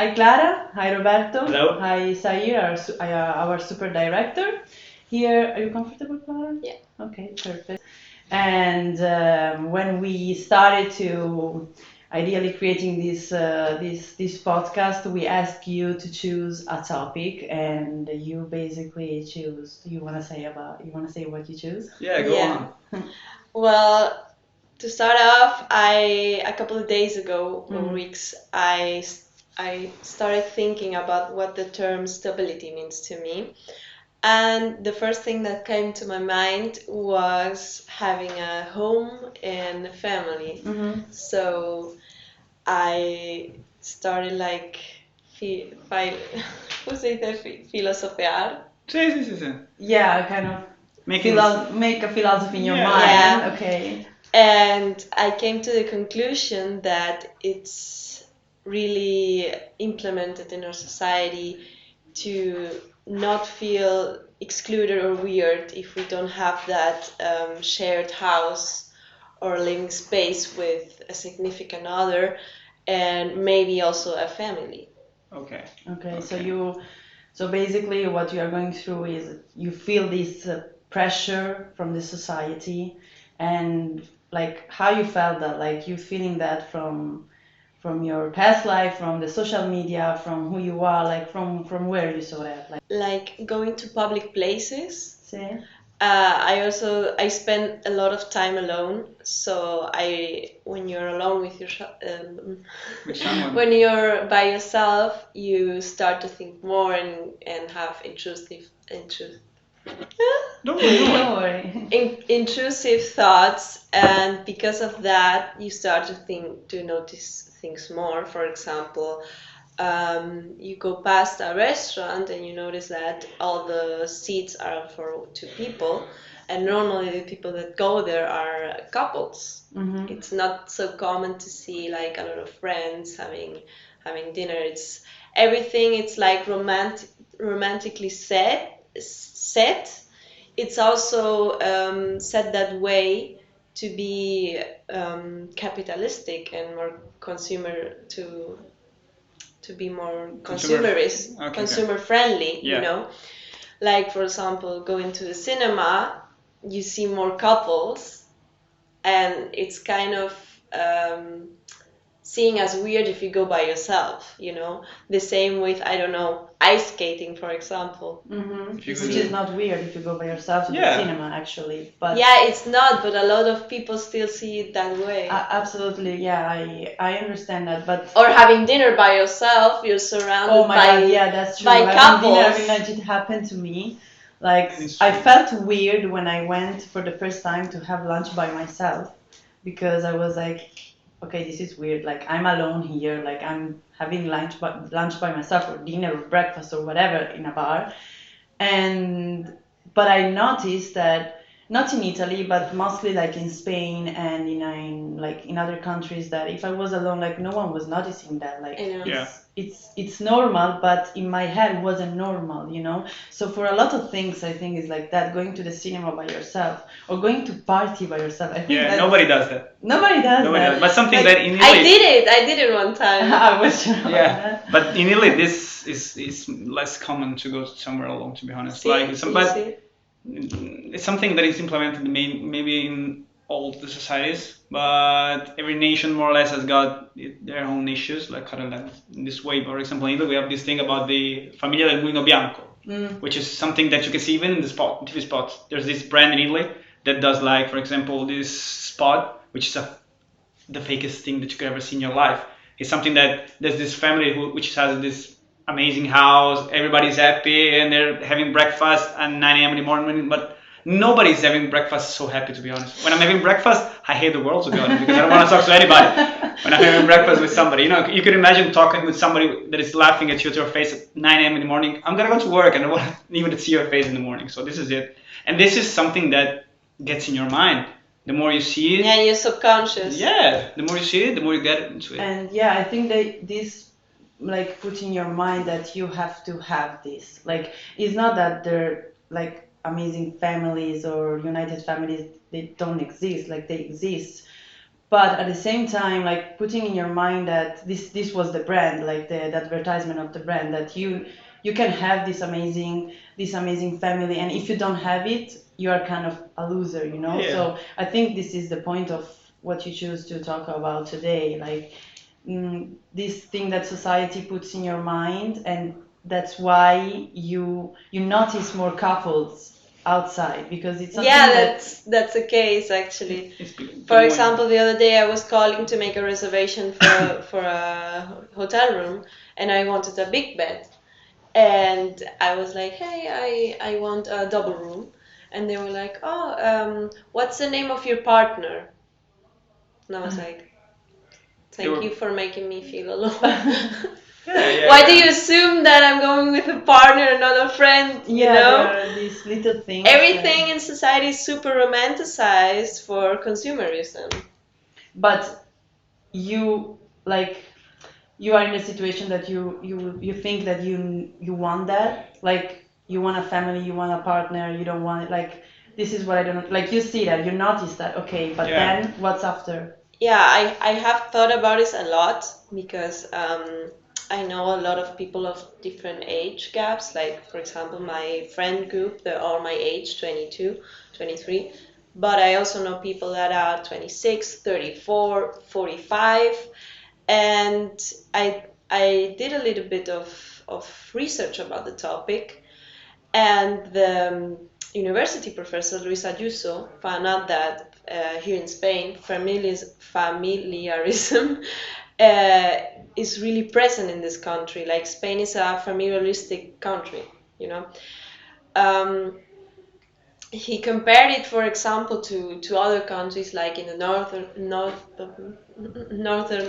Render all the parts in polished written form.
Hi Clara, hi Roberto, Hello. hi Sair, our super director. Here, are you comfortable, Clara? Yeah. Okay, perfect. And when we started to ideally creating this podcast, we ask you to choose a topic, and you basically choose. You want to say what you choose? Yeah, go Yeah. on. Well, to start off, a couple of days ago or Mhm. weeks, I started thinking about what the term stability means to me. And the first thing that came to my mind was having a home and a family. Mhm. So I started like ¿cómo se dice? Filosofear. Sì, sì, sì, sì. Yeah, kind of Making make a philosophy in your Yeah. mind. Yeah. Okay. And I came to the conclusion that it's really implemented in our society to not feel excluded or weird if we don't have that shared house or living space with a significant other and maybe also a family. Okay. Okay, so Okay. so basically what you are going through is you feel this pressure from the society, and like how you felt that, like you feeling that from your past life, from the social media, from who you are, like from where you saw that, Like going to public places. say. I spend a lot of time alone. So when you're alone with With someone. when you're by yourself, you start to think more and have Don't worry, don't Don't worry. worry. intrusive thoughts, and because of that, you start to notice things more. For example, you go past a restaurant and you notice that all the seats are for two people, and normally the people that go there are couples. Hmm. It's not so common to see like a lot of friends having dinner. It's everything. It's like romantically set. It's also set that way to be capitalistic and more consumer to be more consumerist, Okay, okay. consumer friendly, Yeah. you know. Like for example, going to the cinema, you see more couples, and it's kind of seen as weird if you go by yourself, you know. The same with, I don't know, ice skating, for example. Hmm. If you Which go is to- not weird if you go by yourself to the Yeah. cinema, actually, but Yeah, it's not, but a lot of people still see it that way. absolutely, yeah, I understand that, but Or having dinner by yourself, you're surrounded oh my by God, yeah, that's true. by Having dinner couples. every night, it happened to me. Like, It's I true. felt weird when I went for the first time to have lunch by myself, because I was like, okay, this is weird. Like, I'm alone here. Like, I'm having lunch by myself, or dinner, or breakfast, or whatever in a bar. And but I noticed that not in Italy, but mostly like in Spain and like in other countries, that if I was alone, like no one was noticing that. Like I know. Yeah. it's normal, but in my head it wasn't normal. So for a lot of things, I think it's like that: going to the cinema by yourself or going to party by yourself. I think Yeah, that's, nobody does that. nobody does Nobody that. does. But something Like, that in I Italy. did it one time. I was sure about Yeah, that. but in Italy, this is less common to go somewhere alone. To be honest, See, like some, you but see? it's something that is implemented maybe in all the societies, but every nation more or less has got their own issues, like kind of like in this way. For example, in Italy, we have this thing about the Famiglia del Mulino Bianco, which is something that you can see even in the TV spots. There's this brand in Italy that does, like, for example, this spot, which is the fakest thing that you could ever see in your life. It's something that there's this family which has this amazing house, everybody's happy, and they're having breakfast at 9 a.m. in the morning, but nobody's having breakfast so happy, to be honest. When I'm having breakfast, I hate the world, to be honest, because I don't want to talk to anybody. When I'm having breakfast with somebody, you can imagine talking with somebody that is laughing at you to your face at 9 a.m. in the morning. I'm gonna go to work and I don't want even to see your face in the morning. So this is it. And this is something that gets in your mind. The more you see it, Yeah, you're subconscious. yeah, the more you see it, the more you get into it. And yeah, I think that this like put in your mind that you have to have this. Like, it's not that they're like amazing families or united families, they don't exist. Like, they exist, but at the same time, like putting in your mind that this was the brand, like the advertisement of the brand, that you can have this amazing family, and if you don't have it, you are kind of a loser, you know. Yeah. So I think this is the point of what you choose to talk about today, like this thing that society puts in your mind, and that's why you notice more couples outside, because it's something Yeah, that that's the case actually. It's For example, the other day I was calling to make a reservation for a hotel room, and I wanted a big bed. And I was like, hey, I want a double room. And they were like, oh, what's the name of your partner? And I was like, thank you for making me feel alone. Why do you assume that I'm going with a partner and not a friend? You yeah, know? there are these little things. Everything in society is super romanticized for consumerism. But you like you are in a situation that you think that you want that, like you want a family, you want a partner, you don't want like this is what I don't like. You see that, you notice that, okay, but Yeah. then what's after? Yeah, I have thought about this a lot because I know a lot of people of different age gaps. Like, for example, my friend group, they're all my age, 22, 23. But I also know people that are 26, 34, 45. And I did a little bit of research about the topic. And the university professor, Luis Ayuso, found out that here in Spain, familiarism is really present in this country. Like Spain is a familiaristic country, you know. Um, he compared it, for example, to other countries like in the northern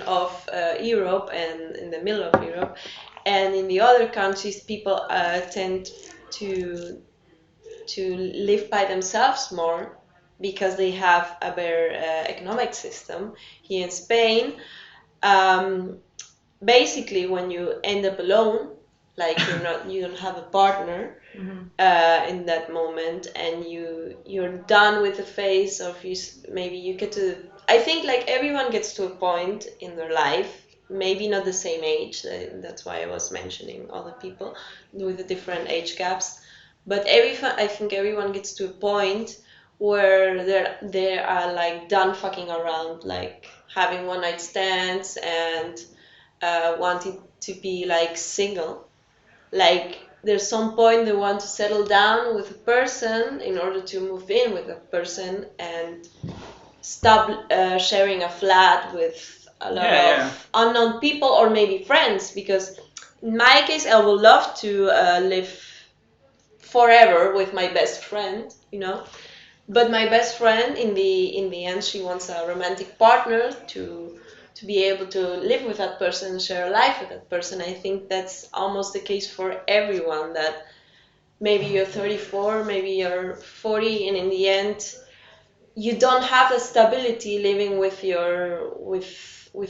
of Europe and in the middle of Europe, and in the other countries, people tend to live by themselves more because they have a better economic system. Here in Spain, um, basically, when you end up alone, like you don't have a partner in that moment, and you're done with the phase of maybe you get to. I think like everyone gets to a point in their life, maybe not the same age. That's why I was mentioning other people with the different age gaps. But I think everyone gets to a point where they are like done fucking around, like having one night stands and wanting to be like single. Like there's some point they want to settle down with a person in order to move in with a person and stop sharing a flat with a lot of unknown people or maybe friends. Because in my case, I would love to live forever with my best friend, you know. But my best friend, in the end, she wants a romantic partner to be able to live with that person, share a life with that person. I think that's almost the case for everyone. That maybe you're 34, maybe you're 40, and in the end, you don't have the stability living with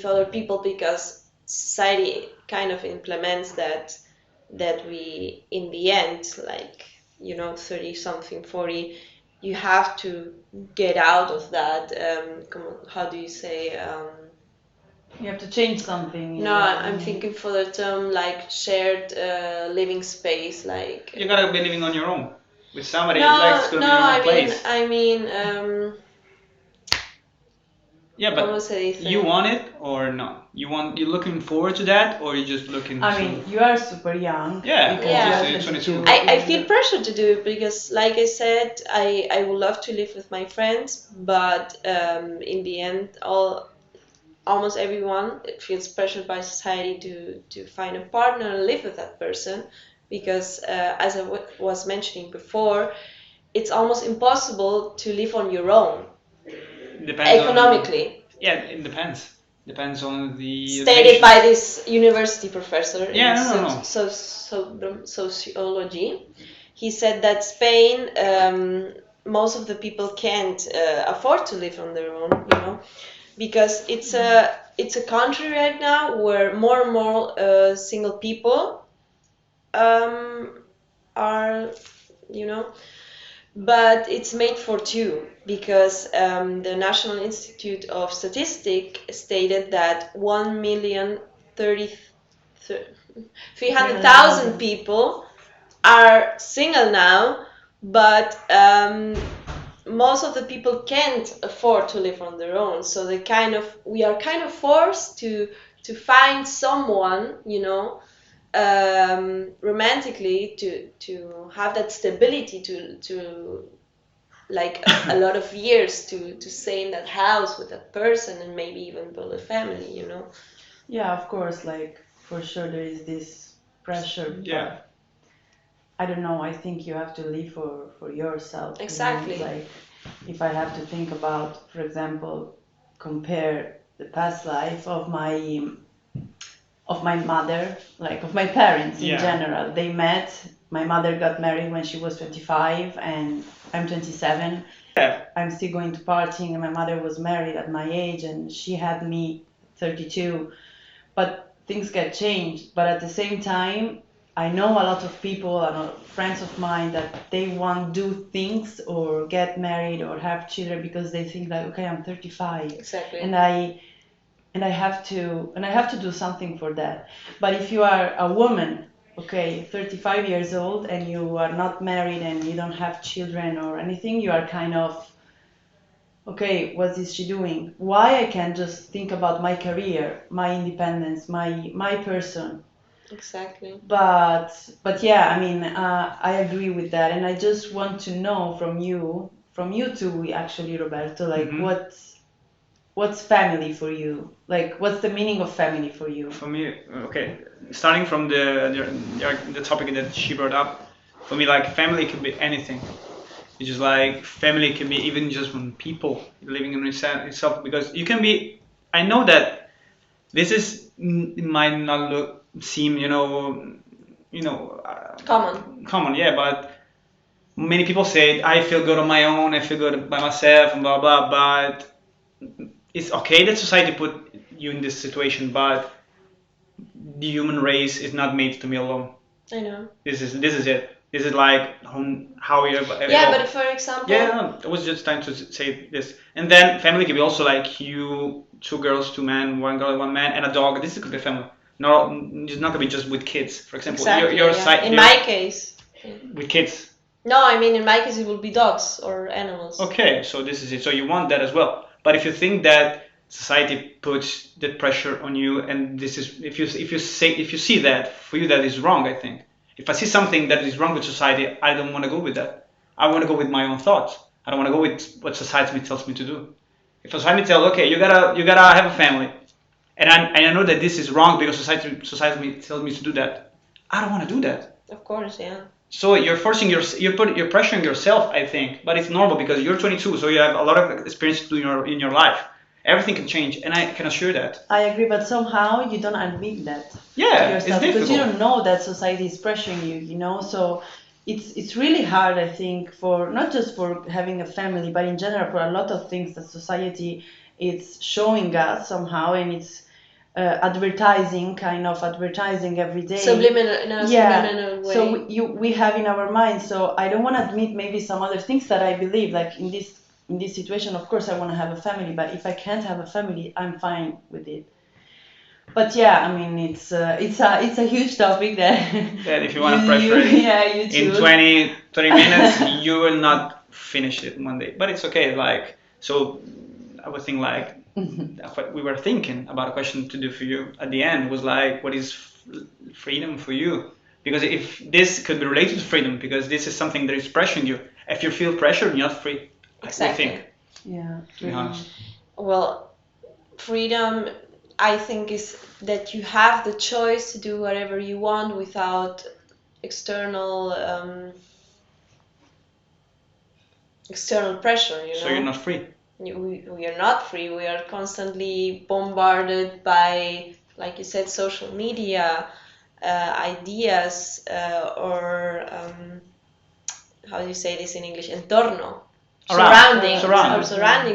other people because society kind of implements that we in the end, like, you know, 30 something, 40, you have to get out of that how do you say You have to change something in no, your I'm thinking for the term like shared living space, like You gotta be living on your own with somebody. no, Like it's gonna no, be your own place. I mean Yeah, ¿cómo but se dice? you want it or not? You're looking forward to that, or you're just looking. I mean, you are super young. Yeah, because Yeah. you are 22. I feel pressure to do it because, like I said, I would love to live with my friends, but in the end, almost everyone feels pressured by society to find a partner and live with that person because, as I was mentioning before, it's almost impossible to live on your own Depends economically. Yeah, it depends. Depends on the Stated nation. by this university professor Yeah, in no. sociology. He said that Spain, most of the people can't afford to live on their own, you know, because it's a country right now where more and more single people are, you know, but it's made for two because the National Institute of Statistics stated that 1,300,000 people are single now, but most of the people can't afford to live on their own. So we are kind of forced to find someone, romantically to have that stability to like a lot of years to stay in that house with that person and maybe even build a family. Yeah, of course, like for sure there is this pressure, Yeah. but I don't know, I think you have to live for yourself. Exactly. Like if I have to think about, for example, compare the past life of my mother, like of my parents in general. They met, my mother got married when she was 25 and I'm 27. Yeah. I'm still going to partying, and my mother was married at my age and she had me 32. But things get changed. But at the same time, I know a lot of people, I know friends of mine that they want to do things or get married or have children because they think like, okay, I'm 35. Exactly. And I have to do something for that. But if you are a woman, okay, 35 years old, and you are not married and you don't have children or anything, you are kind of, okay, what is she doing? Why I can't just think about my career, my independence, my person? Exactly. But yeah, I mean, I agree with that, and I just want to know from you two, actually, Roberto, like what's family for you? Like, what's the meaning of family for you? For me, okay, starting from the topic that she brought up, for me, like family can be anything. It's just like family can be even just when people living in itself, because you can be. I know that this is it might not seem common, yeah, but many people say I feel good on my own, I feel good by myself, and blah blah. But it's okay that society put you in this situation, but the human race is not made to be alone. I know. This is it. This is like how we evolved. Yeah, but for example. Yeah, no, it was just time to say this. And then family can be also like you, two girls, two men, one girl, one man, and a dog. This could be family. No, it's not gonna be just with kids. For example, Exactly, your yeah. side. In my case. With kids. No, I mean in my case it will be dogs or animals. Okay, so this is it. So you want that as well. But if you think that society puts that pressure on you, and this is if you see that for you that is wrong, I think. If I see something that is wrong with society, I don't want to go with that. I want to go with my own thoughts. I don't want to go with what society tells me to do. If society tells, okay, you gotta have a family, and I know that this is wrong because society tells me to do that, I don't want to do that. Of course, yeah. So you're pressuring yourself, I think, but it's normal because you're 22, so you have a lot of experience to do in your life. Everything can change, and I can assure that. I agree, but somehow you don't admit that. Yeah, yourself, it's difficult. because you don't know that society is pressuring you. So it's really hard, I think, for not just for having a family, but in general for a lot of things that society is showing us somehow, and it's advertising every day. Subliminal way. So we have in our mind. So I don't want to admit maybe some other things that I believe, like in this situation. Of course, I want to have a family, but if I can't have a family, I'm fine with it. But yeah, I mean, it's a huge topic that if you want to pressure it in 20, 30 minutes, you will not finish it one day. But it's okay. Like, so I would think like what we were thinking about a question to do for you at the end was like, what is freedom for you? Because if this could be related to freedom, because this is something that is pressuring you. If you feel pressure, you're not free. Exactly. I think. Yeah. To be honest. Well, freedom, I think, is that you have the choice to do whatever you want without external pressure. So you're not free. We are not free. We are constantly bombarded by, like you said, social media, ideas, or how do you say this in English? Entorno. Surroundings.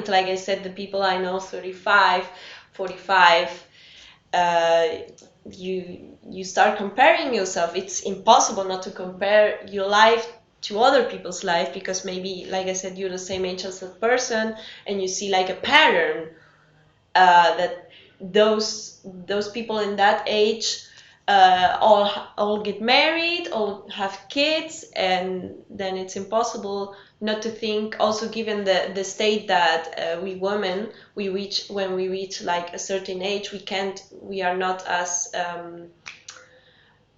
Like I said, the people I know, 35, 45, you start comparing yourself. It's impossible not to compare your life to other people's life, because maybe, like I said, you're the same age as that person, and you see like a pattern that those people in that age all get married, all have kids, and then it's impossible not to think. Also, given the state that we women when we reach like a certain age, we are not as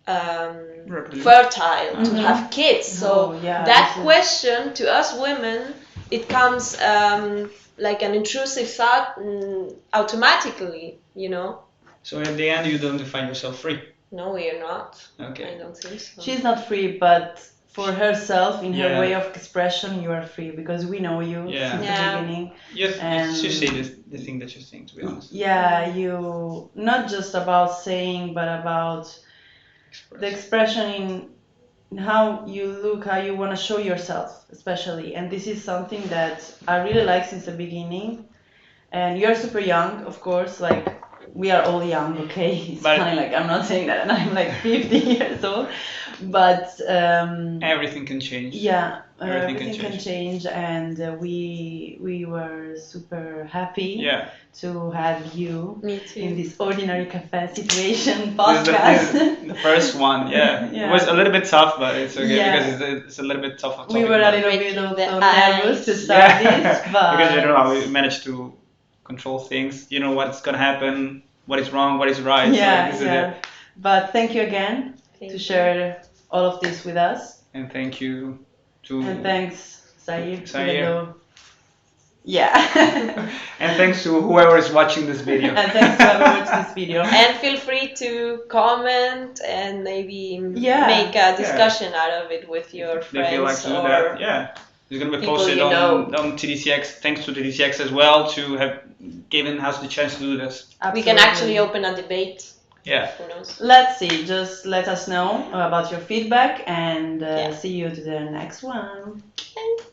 fertile to have kids. So that question to us women, it comes like an intrusive thought automatically, you know. So in the end, you don't find yourself free. No, we are not. Okay. I don't think so. She's not free, but for herself, in her way of expression, you are free, because we know you since the beginning. Yes, and you say the thing that you think, to be honest. Yeah, you not just about saying, but about the expression in how you look, how you want to show yourself, especially. And this is something that I really like since the beginning. And you're super young, of course, like we are all young, okay? It's funny, like I'm not saying that, and I'm like 50 years old, but everything can change. Yeah, everything can change, and we were super happy to have you in this ordinary cafe situation podcast. The first one, It was a little bit tough, but it's okay because it's a little bit tough. We were a little bit also nervous to start this, but because you know we managed to control things. You know what's gonna happen, what is wrong, what is right. But thank you again to share all of this with us. And thank you to. And thanks, Zaire. And thanks to whoever is watching this video. And thanks to whoever watched this video. And feel free to comment and maybe make a discussion out of it with your friends. If you like to do that, it's going to be posted on TDCX. Thanks to TDCX as well to have given us the chance to do this. Absolutely. We can actually open a debate. Yeah. Who knows? Let's see. Just let us know about your feedback, and see you to the next one. Okay.